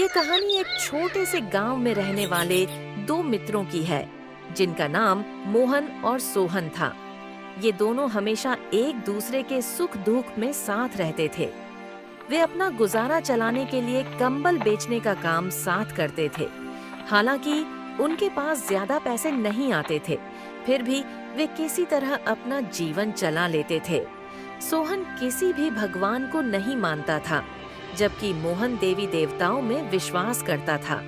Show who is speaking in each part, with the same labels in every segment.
Speaker 1: ये कहानी एक छोटे से गांव में रहने वाले दो मित्रों की है जिनका नाम मोहन और सोहन था। ये दोनों हमेशा एक दूसरे के सुख दुख में साथ रहते थे। वे अपना गुजारा चलाने के लिए कंबल बेचने का काम साथ करते थे। हालांकि उनके पास ज्यादा पैसे नहीं आते थे, फिर भी वे किसी तरह अपना जीवन चला लेते थे। सोहन किसी भी भगवान को नहीं मानता था, जबकि मोहन देवी देवताओं में विश्वास करता था।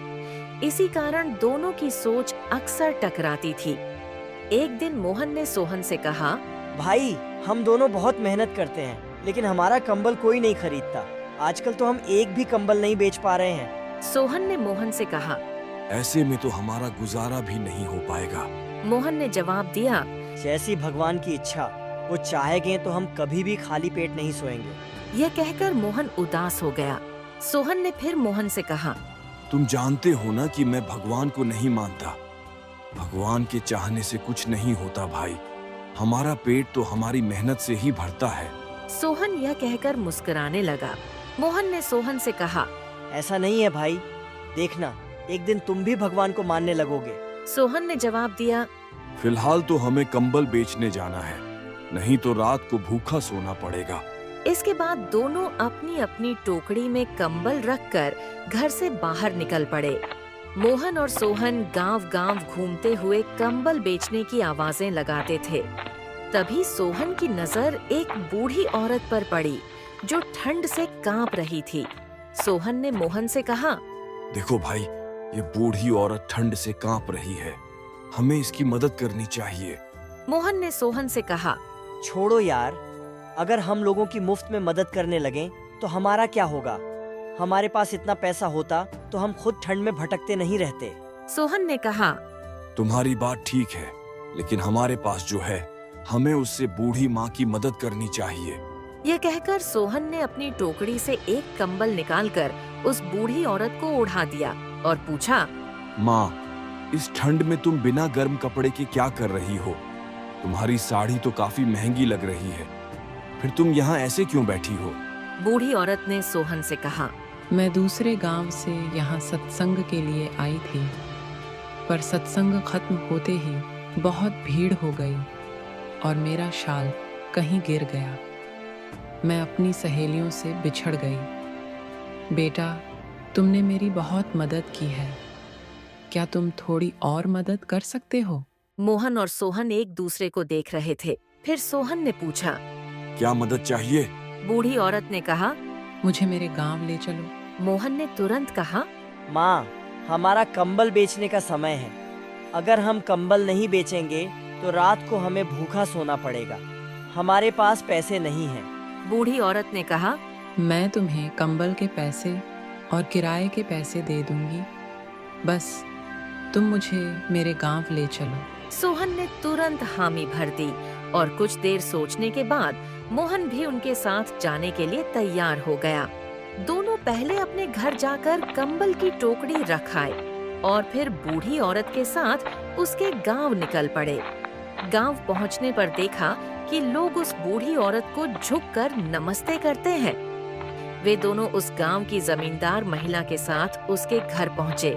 Speaker 1: इसी कारण दोनों की सोच अक्सर टकराती थी। एक दिन मोहन ने सोहन से कहा,
Speaker 2: भाई, हम दोनों बहुत मेहनत करते हैं, लेकिन हमारा कंबल कोई नहीं खरीदता। आजकल तो हम एक भी कंबल नहीं बेच पा रहे हैं।
Speaker 1: सोहन ने मोहन से कहा,
Speaker 3: ऐसे में तो हमारा गुजारा भी नहीं हो पाएगा।
Speaker 1: मोहन ने जवाब दिया,
Speaker 2: जैसी भगवान की इच्छा, वो चाहेंगे तो हम कभी भी खाली पेट नहीं सोएंगे।
Speaker 1: यह कहकर मोहन उदास हो गया। सोहन ने फिर मोहन से कहा,
Speaker 3: तुम जानते हो ना कि मैं भगवान को नहीं मानता। भगवान के चाहने से कुछ नहीं होता भाई। हमारा पेट तो हमारी मेहनत से ही भरता है।
Speaker 1: सोहन यह कहकर मुस्कुराने लगा। मोहन ने सोहन से कहा,
Speaker 2: ऐसा नहीं है भाई, देखना एक दिन तुम भी भगवान को मानने लगोगे।
Speaker 1: सोहन ने जवाब दिया,
Speaker 3: फिलहाल तो हमें कंबल बेचने जाना है, नहीं तो रात को भूखा सोना पड़ेगा।
Speaker 1: इसके बाद दोनों अपनी अपनी टोकरी में कंबल रखकर घर से बाहर निकल पड़े। मोहन और सोहन गांव-गांव घूमते हुए कंबल बेचने की आवाजें लगाते थे। तभी सोहन की नजर एक बूढ़ी औरत पर पड़ी जो ठंड से कांप रही थी। सोहन ने मोहन से कहा,
Speaker 3: देखो भाई, ये बूढ़ी औरत ठंड से कांप रही है, हमें इसकी मदद करनी चाहिए।
Speaker 1: मोहन ने सोहन से कहा,
Speaker 2: छोड़ो यार, अगर हम लोगों की मुफ्त में मदद करने लगें तो हमारा क्या होगा? हमारे पास इतना पैसा होता तो हम खुद ठंड में भटकते नहीं रहते।
Speaker 1: सोहन ने कहा,
Speaker 3: तुम्हारी बात ठीक है, लेकिन हमारे पास जो है, हमें उससे बूढ़ी माँ की मदद करनी चाहिए।
Speaker 1: यह कहकर सोहन ने अपनी टोकरी से एक कंबल निकालकर उस बूढ़ी औरत को ओढ़ा दिया और पूछा,
Speaker 3: माँ, इस ठंड में तुम बिना गर्म कपड़े के क्या कर रही हो? तुम्हारी साड़ी तो काफी महंगी लग रही है, फिर तुम यहाँ ऐसे क्यों बैठी हो?
Speaker 1: बूढ़ी औरत ने सोहन से कहा,
Speaker 4: मैं दूसरे गांव से यहाँ सत्संग के लिए आई थी, पर सत्संग खत्म होते ही बहुत भीड़ हो गई और मेरा शाल कहीं गिर गया। मैं अपनी सहेलियों से बिछड़ गई। बेटा, तुमने मेरी बहुत मदद की है, क्या तुम थोड़ी और मदद कर सकते हो?
Speaker 1: मोहन और सोहन एक दूसरे को देख रहे थे। फिर सोहन ने पूछा,
Speaker 3: क्या मदद चाहिए?
Speaker 1: बूढ़ी औरत ने कहा,
Speaker 4: मुझे मेरे गांव ले चलो।
Speaker 1: मोहन ने तुरंत कहा,
Speaker 2: माँ, हमारा कंबल बेचने का समय है। अगर हम कंबल नहीं बेचेंगे तो रात को हमें भूखा सोना पड़ेगा। हमारे पास पैसे नहीं हैं।
Speaker 1: बूढ़ी औरत ने कहा,
Speaker 4: मैं तुम्हें कंबल के पैसे और किराए के पैसे दे दूंगी, बस तुम मुझे मेरे गांव ले चलो।
Speaker 1: सोहन ने तुरंत हामी भर दी और कुछ देर सोचने के बाद मोहन भी उनके साथ जाने के लिए तैयार हो गया। दोनों पहले अपने घर जाकर कंबल की टोकरी रख आए और फिर बूढ़ी औरत के साथ उसके गांव निकल पड़े। गांव पहुंचने पर देखा कि लोग उस बूढ़ी औरत को झुककर नमस्ते करते हैं। वे दोनों उस गांव की जमींदार महिला के साथ उसके घर पहुंचे।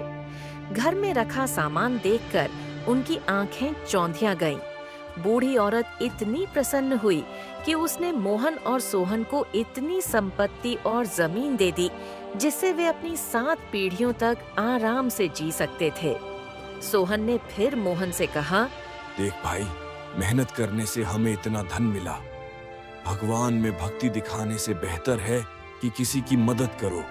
Speaker 1: घर में रखा सामान देखकर उनकी आंखें चौंधिया गईं। बूढ़ी औरत इतनी प्रसन्न हुई कि उसने मोहन और सोहन को इतनी संपत्ति और जमीन दे दी जिससे वे अपनी 7 पीढ़ियों तक आराम से जी सकते थे। सोहन ने फिर मोहन से कहा,
Speaker 3: देख भाई, मेहनत करने से हमें इतना धन मिला। भगवान में भक्ति दिखाने से बेहतर है कि किसी की मदद करो,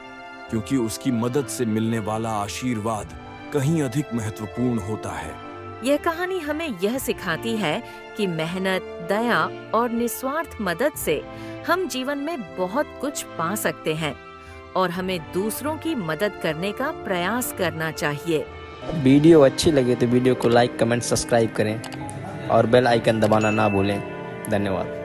Speaker 3: क्योंकि उसकी मदद से मिलने वाला आशीर्वाद कहीं अधिक महत्वपूर्ण होता है।
Speaker 1: यह कहानी हमें यह सिखाती है कि मेहनत, दया और निस्वार्थ मदद से हम जीवन में बहुत कुछ पा सकते हैं और हमें दूसरों की मदद करने का प्रयास करना चाहिए।
Speaker 5: वीडियो अच्छी लगे तो वीडियो को लाइक, कमेंट, सब्सक्राइब करें और बेल आइकन दबाना ना भूलें। धन्यवाद।